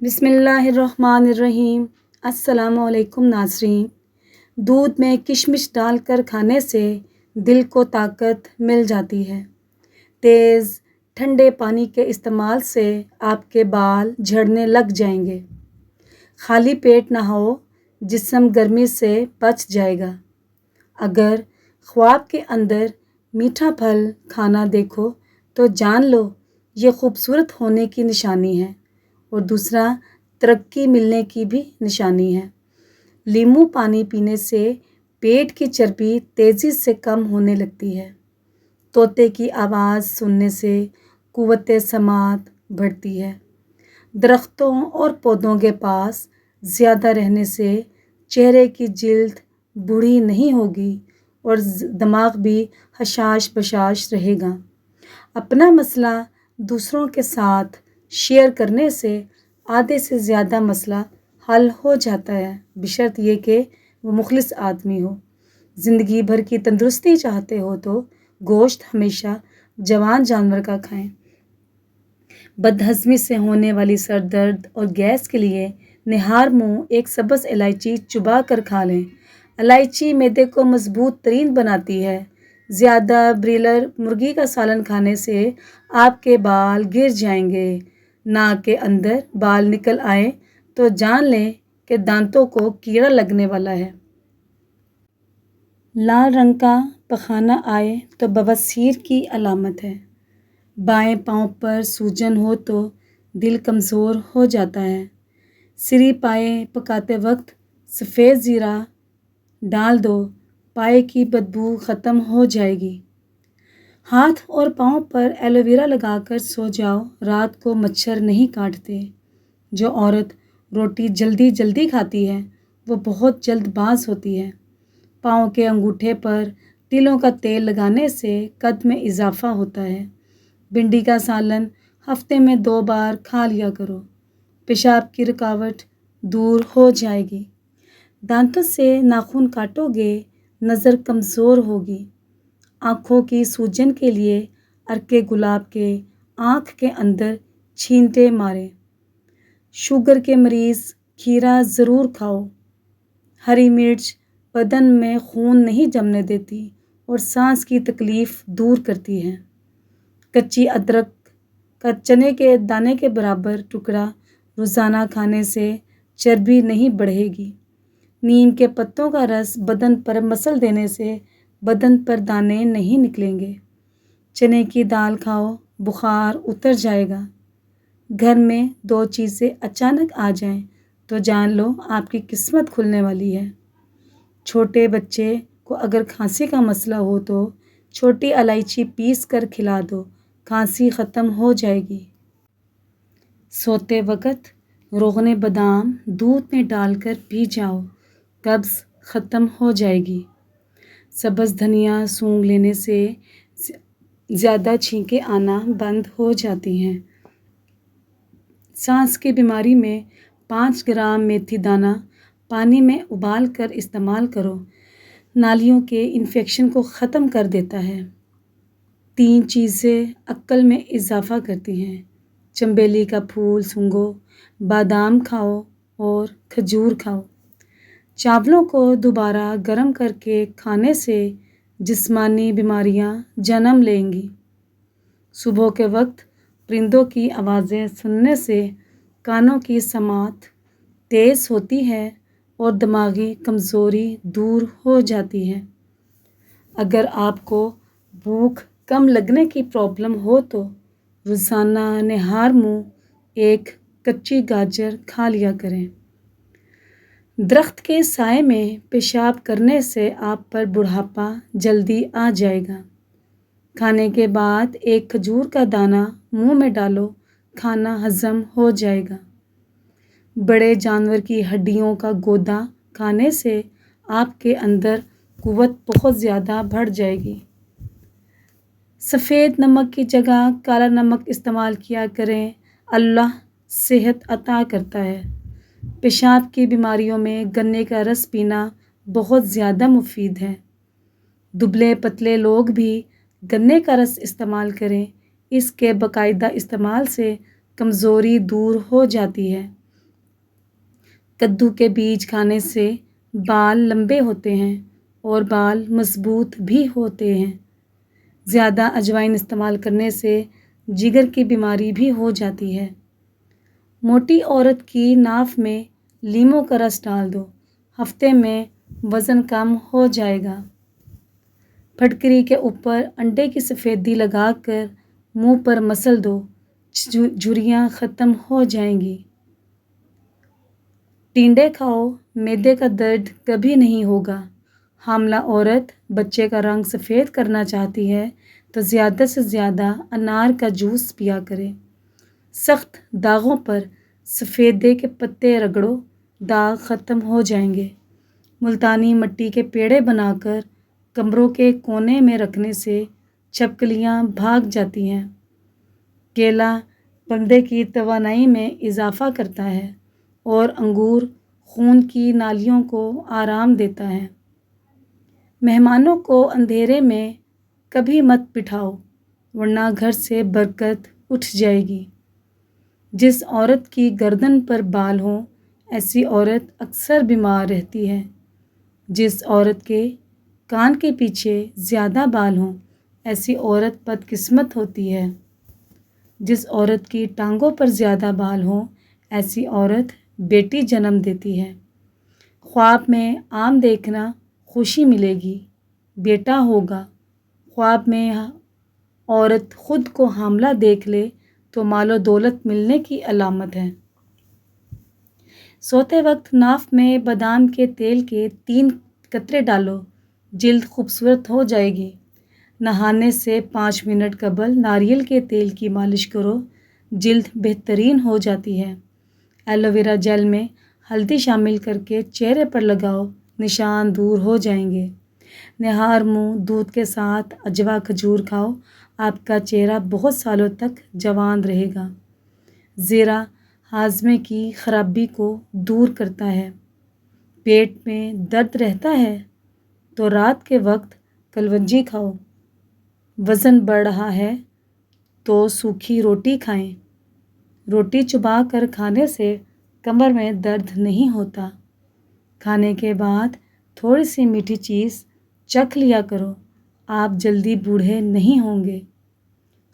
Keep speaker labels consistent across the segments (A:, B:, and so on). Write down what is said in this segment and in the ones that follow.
A: بسم اللہ الرحمن الرحیم۔ السلام علیکم ناظرین۔ دودھ میں کشمش ڈال کر کھانے سے دل کو طاقت مل جاتی ہے۔ تیز ٹھنڈے پانی کے استعمال سے آپ کے بال جھڑنے لگ جائیں گے۔ خالی پیٹ نہاؤ، جسم گرمی سے بچ جائے گا۔ اگر خواب کے اندر میٹھا پھل کھانا دیکھو تو جان لو یہ خوبصورت ہونے کی نشانی ہے، اور دوسرا ترقی ملنے کی بھی نشانی ہے۔ لیمو پانی پینے سے پیٹ کی چربی تیزی سے کم ہونے لگتی ہے۔ طوطے کی آواز سننے سے قوت سماعت بڑھتی ہے۔ درختوں اور پودوں کے پاس زیادہ رہنے سے چہرے کی جلد بوڑھی نہیں ہوگی اور دماغ بھی حشاش بشاش رہے گا۔ اپنا مسئلہ دوسروں کے ساتھ شیئر کرنے سے آدھے سے زیادہ مسئلہ حل ہو جاتا ہے، بشرط یہ کہ وہ مخلص آدمی ہو۔ زندگی بھر کی تندرستی چاہتے ہو تو گوشت ہمیشہ جوان جانور کا کھائیں۔ بدہضمی سے ہونے والی سر درد اور گیس کے لیے نہار منہ ایک سبز الائچی چبا کر کھا لیں۔ الائچی معدے کو مضبوط ترین بناتی ہے۔ زیادہ بریلر مرغی کا سالن کھانے سے آپ کے بال گر جائیں گے۔ ناک کے اندر بال نکل آئیں تو جان لیں کہ دانتوں کو کیڑا لگنے والا ہے۔ لال رنگ کا پخانہ آئے تو بواسیر کی علامت ہے۔ بائیں پاؤں پر سوجن ہو تو دل کمزور ہو جاتا ہے۔ سری پائے پکاتے وقت سفید زیرہ ڈال دو، پائے کی بدبو ختم ہو جائے گی۔ ہاتھ اور پاؤں پر ایلو ویرا لگا کر سو جاؤ، رات کو مچھر نہیں کاٹتے۔ جو عورت روٹی جلدی جلدی کھاتی ہے وہ بہت جلد باز ہوتی ہے۔ پاؤں کے انگوٹھے پر تلوں کا تیل لگانے سے قد میں اضافہ ہوتا ہے۔ بھنڈی کا سالن ہفتے میں 2 بار کھا لیا کرو، پیشاب کی رکاوٹ دور ہو جائے گی۔ دانتوں سے ناخن کاٹو گے، نظر کمزور ہوگی۔ آنکھوں کی سوجن کے لیے عرق گلاب کے آنکھ کے اندر چھینٹے ماریں۔ شوگر کے مریض کھیرا ضرور کھاؤ۔ ہری مرچ بدن میں خون نہیں جمنے دیتی اور سانس کی تکلیف دور کرتی ہے۔ کچی ادرک کا چنے کے دانے کے برابر ٹکڑا روزانہ کھانے سے چربی نہیں بڑھے گی۔ نیم کے پتوں کا رس بدن پر مسل دینے سے بدن پر دانے نہیں نکلیں گے۔ چنے کی دال کھاؤ، بخار اتر جائے گا۔ گھر میں 2 چیزیں اچانک آ جائیں تو جان لو آپ کی قسمت کھلنے والی ہے۔ چھوٹے بچے کو اگر کھانسی کا مسئلہ ہو تو چھوٹی الائچی پیس کر کھلا دو، کھانسی ختم ہو جائے گی۔ سوتے وقت روغن بادام دودھ میں ڈال کر پی جاؤ، قبض ختم ہو جائے گی۔ سبز دھنیا سونگھ لینے سے زیادہ چھینکیں آنا بند ہو جاتی ہیں۔ سانس کی بیماری میں 5 گرام میتھی دانہ پانی میں ابال کر استعمال کرو، نالیوں کے انفیکشن کو ختم کر دیتا ہے۔ 3 چیزیں عقل میں اضافہ کرتی ہیں: چنبیلی کا پھول سونگھو، بادام کھاؤ اور کھجور کھاؤ۔ چاولوں کو دوبارہ گرم کر کے کھانے سے جسمانی بیماریاں جنم لیں گی۔ صبح کے وقت پرندوں کی آوازیں سننے سے کانوں کی سماعت تیز ہوتی ہے اور دماغی کمزوری دور ہو جاتی ہے۔ اگر آپ کو بھوک کم لگنے کی پرابلم ہو تو روزانہ نہار منہ ایک کچی گاجر کھا لیا کریں۔ درخت کے سائے میں پیشاب کرنے سے آپ پر بڑھاپا جلدی آ جائے گا۔ کھانے کے بعد ایک کھجور کا دانہ منہ میں ڈالو، کھانا ہضم ہو جائے گا۔ بڑے جانور کی ہڈیوں کا گودا کھانے سے آپ کے اندر قوت بہت زیادہ بڑھ جائے گی۔ سفید نمک کی جگہ کالا نمک استعمال کیا کریں، اللہ صحت عطا کرتا ہے۔ پیشاب کی بیماریوں میں گنے کا رس پینا بہت زیادہ مفید ہے۔ دبلے پتلے لوگ بھی گنے کا رس استعمال کریں، اس کے باقاعدہ استعمال سے کمزوری دور ہو جاتی ہے۔ کدو کے بیج کھانے سے بال لمبے ہوتے ہیں اور بال مضبوط بھی ہوتے ہیں۔ زیادہ اجوائن استعمال کرنے سے جگر کی بیماری بھی ہو جاتی ہے۔ موٹی عورت کی ناف میں لیموں کا رس ڈال دو، ہفتے میں وزن کم ہو جائے گا۔ پھٹکری کے اوپر انڈے کی سفیدی لگا کر منہ پر مسل دو، جھریاں ختم ہو جائیں گی۔ ٹینڈے کھاؤ، معدے کا درد کبھی نہیں ہوگا۔ حاملہ عورت بچے کا رنگ سفید کرنا چاہتی ہے تو زیادہ سے زیادہ انار کا جوس پیا کرے۔ سخت داغوں پر سفیدے کے پتے رگڑو، داغ ختم ہو جائیں گے۔ ملتانی مٹی کے پیڑے بنا کر کمروں کے کونے میں رکھنے سے چھپکلیاں بھاگ جاتی ہیں۔ کیلا بندے کی توانائی میں اضافہ کرتا ہے اور انگور خون کی نالیوں کو آرام دیتا ہے۔ مہمانوں کو اندھیرے میں کبھی مت بٹھاؤ ورنہ گھر سے برکت اٹھ جائے گی۔ جس عورت کی گردن پر بال ہوں ایسی عورت اکثر بیمار رہتی ہے۔ جس عورت کے کان کے پیچھے زیادہ بال ہوں ایسی عورت بدقسمت ہوتی ہے۔ جس عورت کی ٹانگوں پر زیادہ بال ہوں ایسی عورت بیٹی جنم دیتی ہے۔ خواب میں آم دیکھنا خوشی ملے گی، بیٹا ہوگا۔ خواب میں عورت خود کو حاملہ دیکھ لے تو مال و دولت ملنے کی علامت ہے۔ سوتے وقت ناف میں بادام کے تیل کے 3 قطرے ڈالو، جلد خوبصورت ہو جائے گی۔ نہانے سے 5 منٹ قبل ناریل کے تیل کی مالش کرو، جلد بہترین ہو جاتی ہے۔ ایلو ویرا جیل میں ہلدی شامل کر کے چہرے پر لگاؤ، نشان دور ہو جائیں گے۔ نہار منہ دودھ کے ساتھ اجوا کھجور کھاؤ، آپ کا چہرہ بہت سالوں تک جوان رہے گا۔ زیرہ ہاضمے کی خرابی کو دور کرتا ہے۔ پیٹ میں درد رہتا ہے تو رات کے وقت کلونجی کھاؤ۔ وزن بڑھ رہا ہے تو سوکھی روٹی کھائیں۔ روٹی چبا کر کھانے سے کمر میں درد نہیں ہوتا۔ کھانے کے بعد تھوڑی سی میٹھی چیز چکھ لیا کرو، آپ جلدی بوڑھے نہیں ہوں گے۔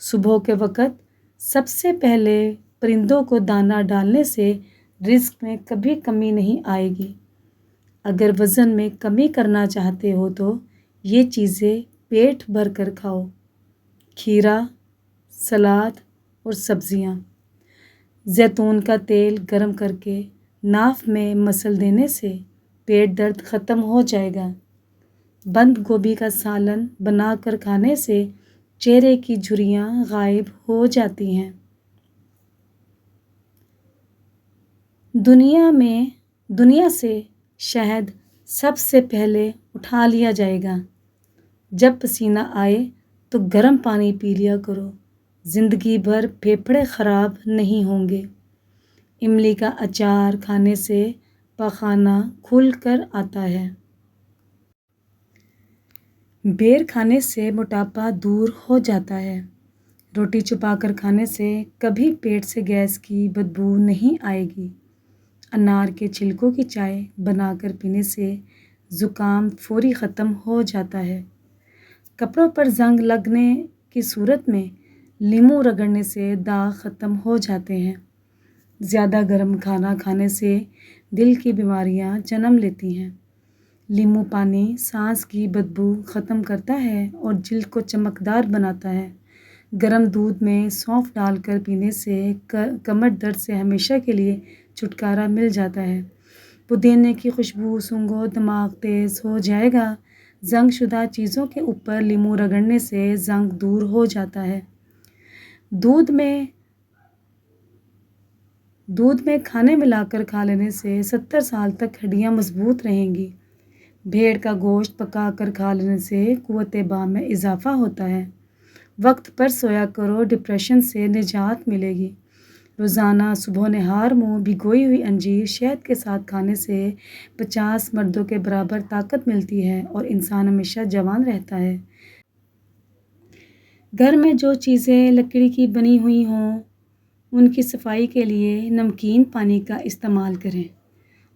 A: صبح کے وقت سب سے پہلے پرندوں کو دانہ ڈالنے سے رزق میں کبھی کمی نہیں آئے گی۔ اگر وزن میں کمی کرنا چاہتے ہو تو یہ چیزیں پیٹ بھر کر کھاؤ: کھیرا، سلاد اور سبزیاں۔ زیتون کا تیل گرم کر کے ناف میں مسل دینے سے پیٹ درد ختم ہو جائے گا۔ بند گوبھی کا سالن بنا کر کھانے سے چہرے کی جھریاں غائب ہو جاتی ہیں۔ دنیا سے شہد سب سے پہلے اٹھا لیا جائے گا۔ جب پسینہ آئے تو گرم پانی پی لیا کرو، زندگی بھر پھیپھڑے خراب نہیں ہوں گے۔ املی کا اچار کھانے سے پاخانہ کھل کر آتا ہے۔ بیر کھانے سے موٹاپا دور ہو جاتا ہے۔ روٹی چھپا کر کھانے سے کبھی پیٹ سے گیس کی بدبو نہیں آئے گی۔ انار کے چھلکوں کی چائے بنا کر پینے سے زکام فوری ختم ہو جاتا ہے۔ کپڑوں پر زنگ لگنے کی صورت میں لیموں رگڑنے سے داغ ختم ہو جاتے ہیں۔ زیادہ گرم کھانا کھانے سے دل کی بیماریاں جنم لیتی ہیں۔ لیموں پانی سانس کی بدبو ختم کرتا ہے اور جلد کو چمکدار بناتا ہے۔ گرم دودھ میں سونف ڈال کر پینے سے کمر درد سے ہمیشہ کے لیے چھٹکارا مل جاتا ہے۔ پودینے کی خوشبو سونگھو، دماغ تیز ہو جائے گا۔ زنگ شدہ چیزوں کے اوپر لیموں رگڑنے سے زنگ دور ہو جاتا ہے۔ دودھ میں کھانے ملا کر کھا لینے سے 70 سال تک ہڈیاں مضبوط رہیں گی۔ بھیڑ کا گوشت پکا کر کھا لینے سے قوت بام میں اضافہ ہوتا ہے۔ وقت پر سویا کرو، ڈپریشن سے نجات ملے گی۔ روزانہ صبح نہار منہ بھگوئی ہوئی انجیر شہد کے ساتھ کھانے سے 50 مردوں کے برابر طاقت ملتی ہے اور انسان ہمیشہ جوان رہتا ہے۔ گھر میں جو چیزیں لکڑی کی بنی ہوئی ہوں ان کی صفائی کے لیے نمکین پانی کا استعمال کریں۔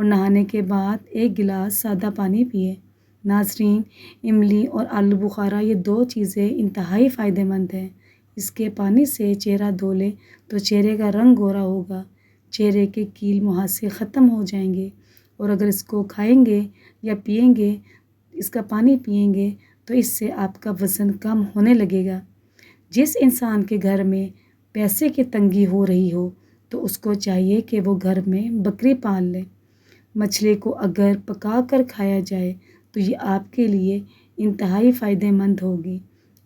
A: اور نہانے کے بعد 1 گلاس سادہ پانی پئیں۔ ناظرین، املی اور آلو بخارا یہ 2 چیزیں انتہائی فائدہ مند ہیں۔ اس کے پانی سے چہرہ دھو لیں تو چہرے کا رنگ گورا ہوگا، چہرے کے کیل مہاسے ختم ہو جائیں گے، اور اگر اس کو کھائیں گے یا پئیں گے، اس کا پانی پئیں گے تو اس سے آپ کا وزن کم ہونے لگے گا۔ جس انسان کے گھر میں پیسے کی تنگی ہو رہی ہو تو اس کو چاہیے کہ وہ گھر میں بکری پال لے۔ مچھلی کو اگر پکا کر کھایا جائے تو یہ آپ کے لیے انتہائی فائدہ مند ہوگی۔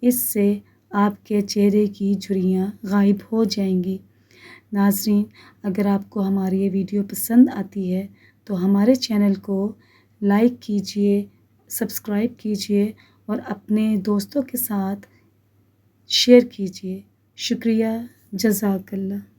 A: اس سے آپ کے چہرے کی جھریاں غائب ہو جائیں گی۔ ناظرین، اگر آپ کو ہماری یہ ویڈیو پسند آتی ہے تو ہمارے چینل کو لائک کیجئے، سبسکرائب کیجئے اور اپنے دوستوں کے ساتھ شیئر کیجئے۔ شکریہ، جزاک اللہ۔